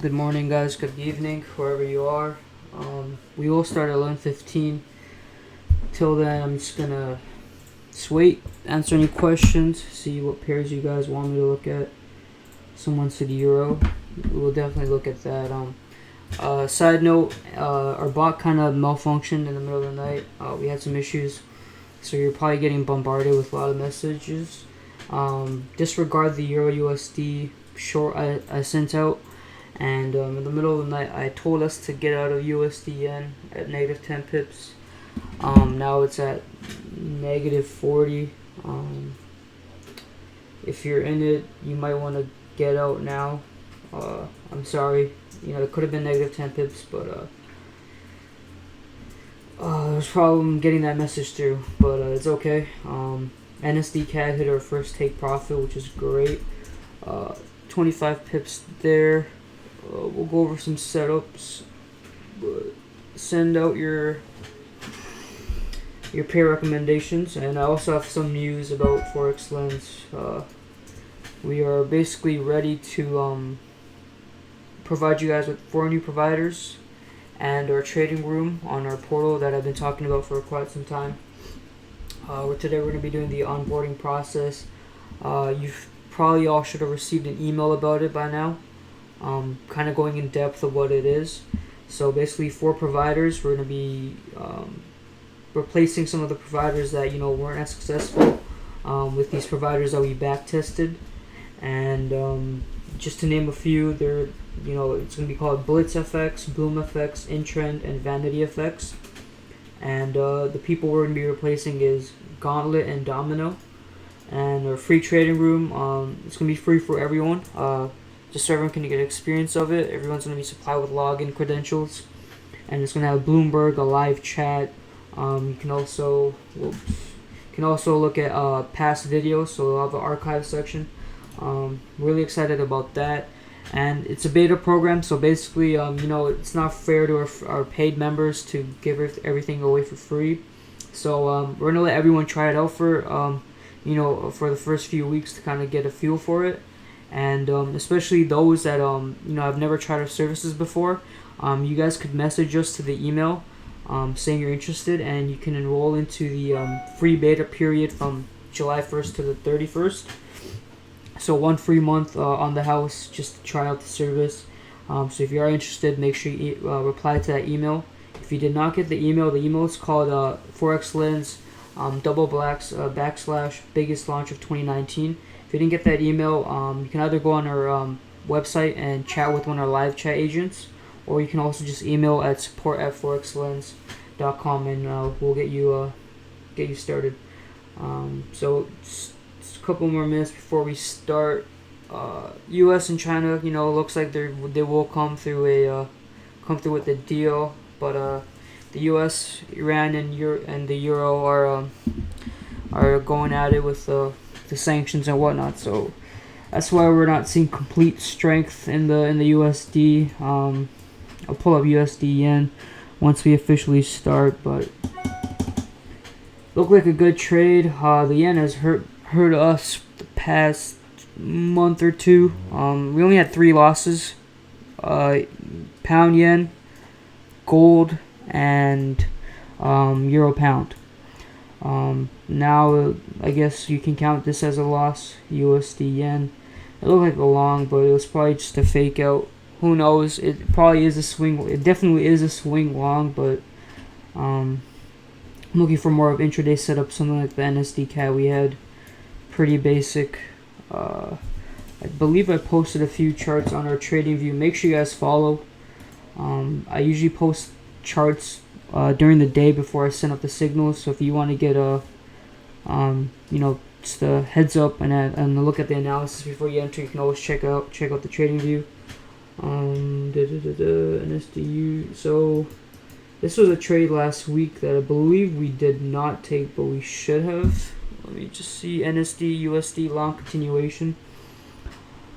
Good morning, guys. Good evening, wherever you are. We will start at 11:15. Till then, I'm just gonna just wait, answer any questions, see what pairs you guys want me to look at. Someone said euro. We'll definitely look at that. Side note, our bot kind of malfunctioned in the middle of the night. We had some issues, so you're probably getting bombarded with a lot of messages. Disregard the Euro USD short I sent out. And in the middle of the night, I told us to get out of USD yen at negative 10 pips. Now it's at negative 40. If you're in it, you might want to get out now. I'm sorry. It could have been negative 10 pips, but there was a problem getting that message through. But it's okay. NSD CAD hit our first take profit, which is great. 25 pips there. We'll go over some setups, but send out your pair recommendations, and I also have some news about Forex Lens. We are basically ready to provide you guys with 4 new providers and our trading room on our portal that I've been talking about for quite some time. Today we're going to be doing the onboarding process. You've probably all should have received an email about it by now. Kind of going in depth of what it is. So basically 4 providers. We're going to be replacing some of the providers that weren't as successful with these providers that we back tested. And just to name a few, they're it's going to be called Blitz FX, Bloom FX, Intrend, and Vanity FX. And the people we're going to be replacing is Gauntlet and Domino. And our free trading room, it's going to be free for everyone. Just so everyone can get experience of it. Everyone's going to be supplied with login credentials. And it's going to have Bloomberg, a live chat. You can also look at past videos, so we'll have an archive section. Really excited about that. And it's a beta program, so basically, it's not fair to our paid members to give everything away for free. So we're going to let everyone try it out for the first few weeks to kind of get a feel for it. And especially those that have never tried our services before, you guys could message us to the email saying you're interested, and you can enroll into the free beta period from July 1st to the 31st. So 1 free month on the house just to try out the service. So if you are interested, make sure you reply to that email. If you did not get the email is called Forex Lens / biggest launch of 2019. If you didn't get that email, you can either go on our website and chat with one of our live chat agents, or you can also just email at support@forexlens.com, and we'll get you started. So it's a couple more minutes before we start. U.S. and China, looks like they will come through with a deal, but the U.S., Iran, and the Euro are going at it with the sanctions and whatnot. So that's why we're not seeing complete strength in the USD. I'll pull up USD yen once we officially start, but looked like a good trade. The yen has hurt us the past month or two. We only had 3 losses: pound yen, gold, and euro pound. Now I guess you can count this as a loss. USD yen. It looked like a long, but it was probably just a fake out. Who knows? It probably is a swing. It definitely is a swing long, but I'm looking for more of intraday setup, something like the NSD CAD we had. Pretty basic. I believe I posted a few charts on our trading view. Make sure you guys follow. I usually post charts during the day before I send up the signals. So if you want to get just a heads up and look at the analysis before you enter, you can always check out the trading view. NSDU. So this was a trade last week that I believe we did not take, but we should have. Let me just see. NSD USD long continuation.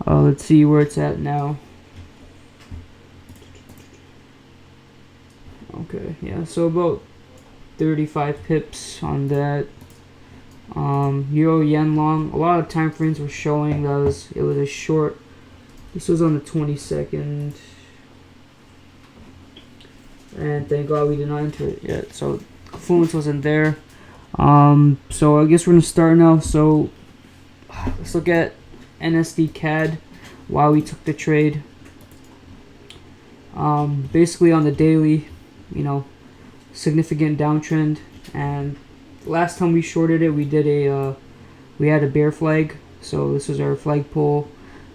Let's see where it's at now. Okay, yeah, so about 35 pips on that. Euro yen long. A lot of time frames were showing it was a short. This was on the 22nd. and thank God we did not enter it yet. So confluence wasn't there. So I guess we're gonna start now. So let's look at NSD CAD, why we took the trade. Basically on the daily, significant downtrend, and last time we shorted it, we had a bear flag. So this was our flag pull,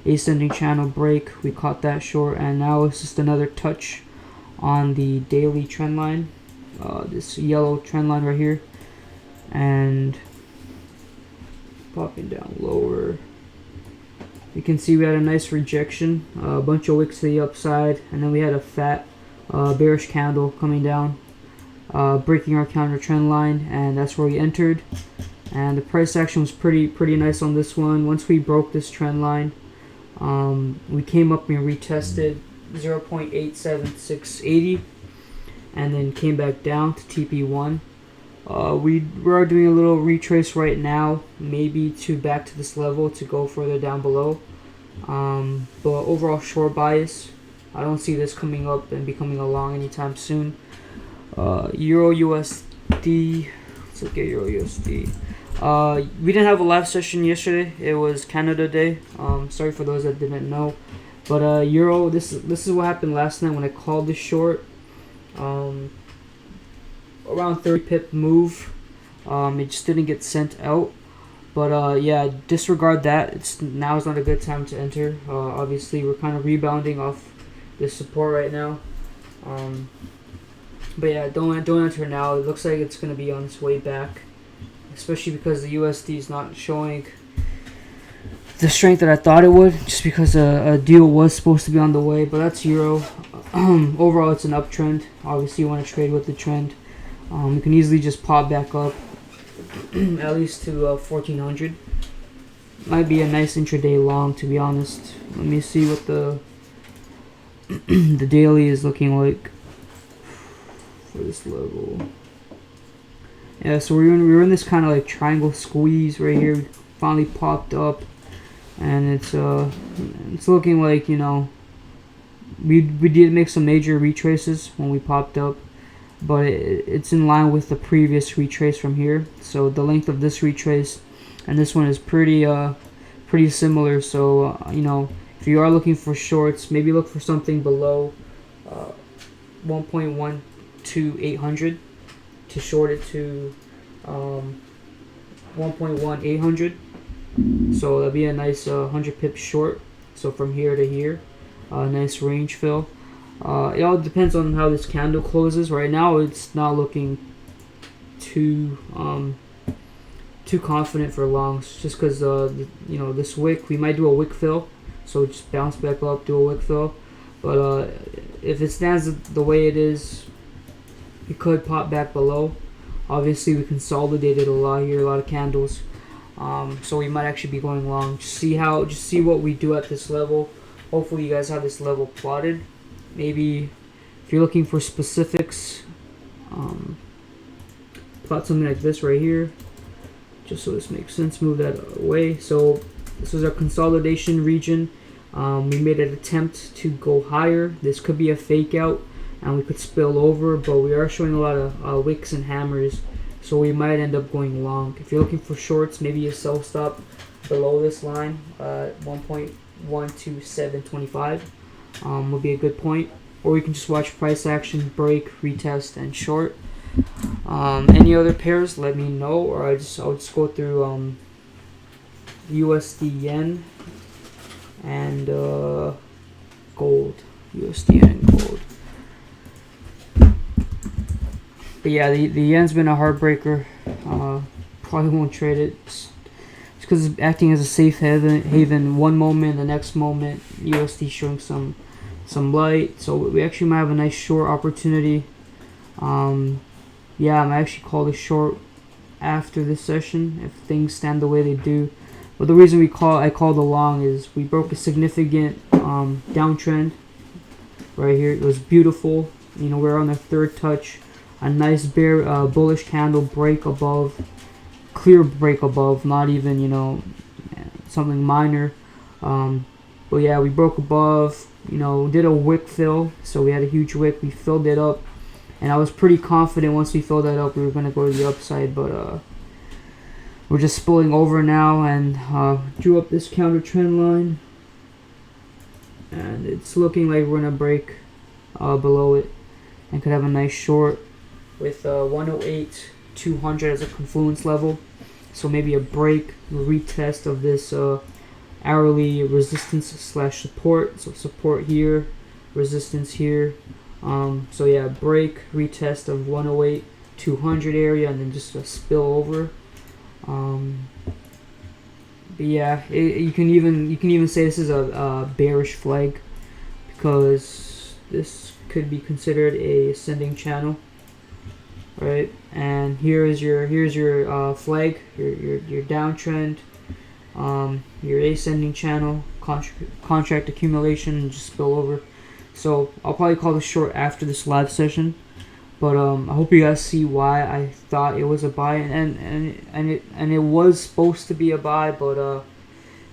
ascending channel break. We caught that short, and now it's just another touch on the daily trend line, this yellow trend line right here, and popping down lower. You can see we had a nice rejection, a bunch of wicks to the upside, and then we had a fat bearish candle coming down, breaking our counter trend line, and that's where we entered. And the price action was pretty nice on this one. Once we broke this trend line, we came up and retested 0.87680, and then came back down to TP1. We are doing a little retrace right now, maybe to back to this level to go further down below. But overall short bias. I don't see this coming up and becoming a long anytime soon. Euro USD. Let's look at Euro USD. We didn't have a live session yesterday. It was Canada Day. Sorry for those that didn't know. But Euro, this is what happened last night when I called this short. Around 30 pip move. It just didn't get sent out. But yeah, disregard that. Now is not a good time to enter. Obviously, we're kind of rebounding off this support right now. But yeah, don't enter now. It looks like it's gonna be on its way back, especially because the USD is not showing the strength that I thought it would, just because a deal was supposed to be on the way. But that's Euro. Overall, it's an uptrend. Obviously, you want to trade with the trend. You can easily just pop back up at least to 1400. Might be a nice intraday long, to be honest. Let me see what the the daily is looking like for this level. Yeah, so we were in this kind of like triangle squeeze right here. We finally popped up, and it's looking like, we did make some major retraces when we popped up, but it's in line with the previous retrace from here. So the length of this retrace and this one is pretty similar. So if you are looking for shorts, maybe look for something below 1.12800 to short it to 1.1800. So that'd be a nice 100 pips short. So from here to here, nice range fill. It all depends on how this candle closes. Right now, it's not looking too confident for longs, just because this wick, we might do a wick fill, so just bounce back up, do a wick fill. But if it stands the way it is, we could pop back below. Obviously, we consolidated a lot here, a lot of candles, so we might actually be going long. Just see what we do at this level. Hopefully, you guys have this level plotted. Maybe if you're looking for specifics, plot something like this right here, just so this makes sense. Move that away. So this was our consolidation region. We made an attempt to go higher. This could be a fake out, and we could spill over, but we are showing a lot of wicks and hammers, so we might end up going long. If you're looking for shorts, maybe a sell stop below this line, 1.12725. Would be a good point, or you can just watch price action, break, retest, and short. Any other pairs, let me know, or I'll just go through USD yen and gold. USD yen and gold. But yeah, the yen's been a heartbreaker. Probably won't trade it. It's because it's acting as a safe haven. One moment, the next moment, USD showing some light. So we actually might have a nice short opportunity. Yeah, I might actually call the short after this session if things stand the way they do. But the reason I called the long is we broke a significant downtrend right here. It was beautiful. We're on the third touch. A nice bear bullish candle break above, clear break above, not even something minor. But yeah, we broke above. Did a wick fill, so we had a huge wick. We filled it up, and I was pretty confident once we filled that up we were going to go to the upside, but we're just spilling over now, and drew up this counter trend line, and it's looking like we're going to break below it and could have a nice short with 108.200 as a confluence level. So maybe a break, a retest of this hourly resistance slash support. So support here, resistance here. So yeah, break, retest of 108.200 area, and then just a spill over. But yeah, you can even say this is a bearish flag, because this could be considered a ascending channel, right? And here's your flag, your downtrend, your ascending channel, contract accumulation, and just spill over. So I'll probably call this short after this live session, but I hope you guys see why I thought it was a buy, and it was supposed to be a buy, but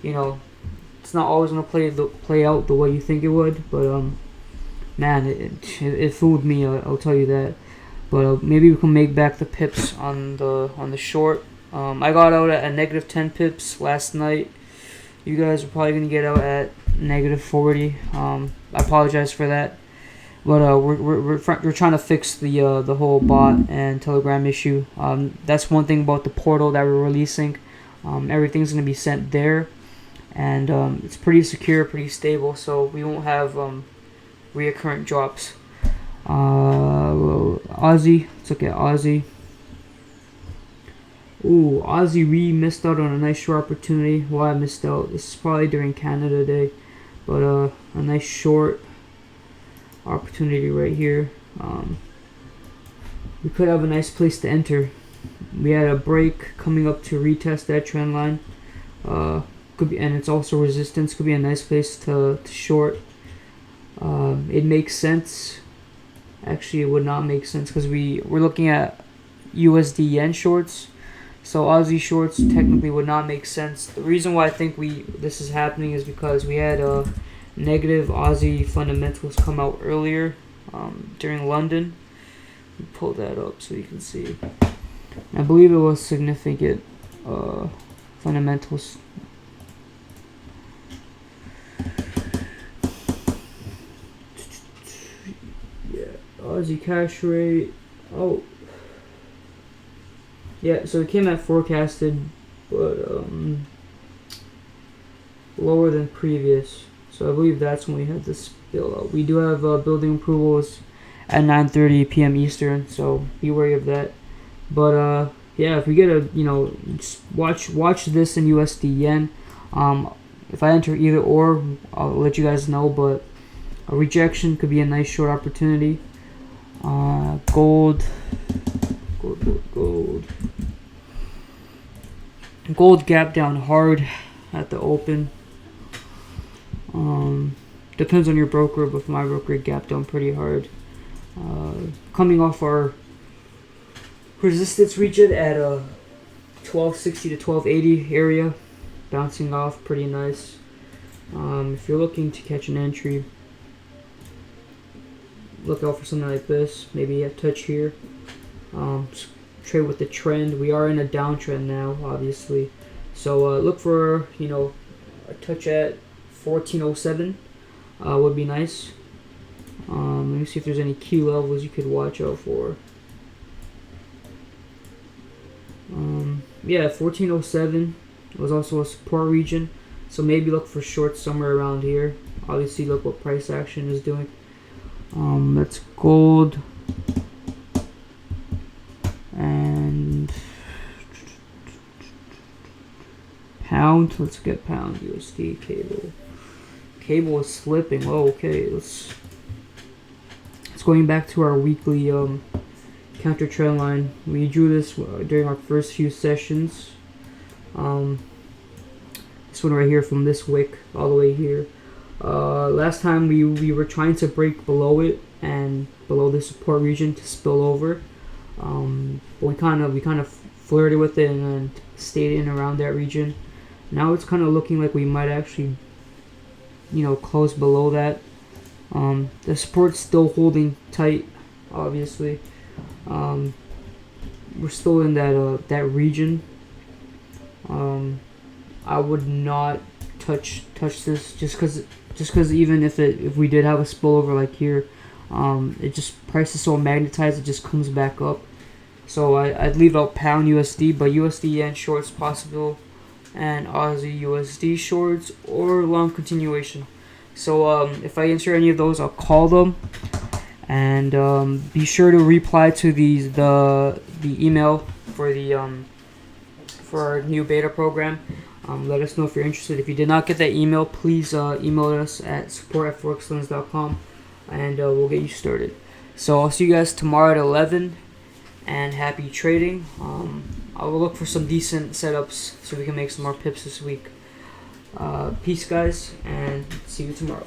you know, it's not always gonna play out the way you think it would. But man, it fooled me. I'll tell you that. But maybe we can make back the pips on the short. I got out at a negative 10 pips last night. You guys are probably gonna get out at negative 40. I apologize for that. But we're trying to fix the whole bot and Telegram issue. That's one thing about the portal that we're releasing. Everything's gonna be sent there, and it's pretty secure, pretty stable, so we won't have reoccurrent drops. Aussie, let's look at Aussie. Ooh, Aussie, we missed out on a nice short opportunity. Why I missed out? This is probably during Canada Day, but a nice short opportunity right here. We could have a nice place to enter. We had a break coming up to retest that trend line. Could be, and it's also resistance. Could be a nice place to short. It makes sense. Actually, it would not make sense because we're looking at USD yen shorts. So Aussie shorts technically would not make sense. The reason why I think this is happening is because we had negative Aussie fundamentals come out earlier during London. We pull that up so you can see. I believe it was significant fundamentals. Yeah, Aussie cash rate. Oh. Yeah, so it came at forecasted, but lower than previous. So I believe that's when we had this spill out. We do have building approvals at 9:30 p.m. Eastern, so be wary of that. But yeah, if we get a just watch this in USD yen. If I enter either or, I'll let you guys know. But a rejection could be a nice short opportunity. Gold. Gold gap down hard at the open. Depends on your broker, but for my broker, it gapped down pretty hard. Coming off our resistance region at 1260 to 1280 area, bouncing off pretty nice. If you're looking to catch an entry, look out for something like this. Maybe a touch here. Trade with the trend. We are in a downtrend now, obviously. So look for a touch at 1407 would be nice. Let me see if there's any key levels you could watch out for. Yeah, 1407 was also a support region, so maybe look for shorts somewhere around here. Obviously, look what price action is doing. That's gold and pound. Let's get pound USD cable. Cable is slipping. Oh, okay. Let's going back to our weekly counter trend line. We drew this during our first few sessions. This one right here from this wick all the way here. Last time we were trying to break below it and below the support region to spill over. But we kind of flirted with it and then stayed in around that region. Now it's kind of looking like we might actually close below that. The support's still holding tight obviously. We're still in that region. I would not touch this just because even if we did have a spillover like here, it just price is so magnetized it just comes back up. So I'd leave out pound USD, but USD yen shorts possible, and Aussie USD shorts or long continuation. So if I answer any of those, I'll call them, and be sure to reply to the email for for our new beta program. Let us know if you're interested. If you did not get that email, please email us at support@forexlens.com, and we'll get you started. So I'll see you guys tomorrow at 11, and happy trading. I will look for some decent setups so we can make some more pips this week. Peace, guys, and see you tomorrow.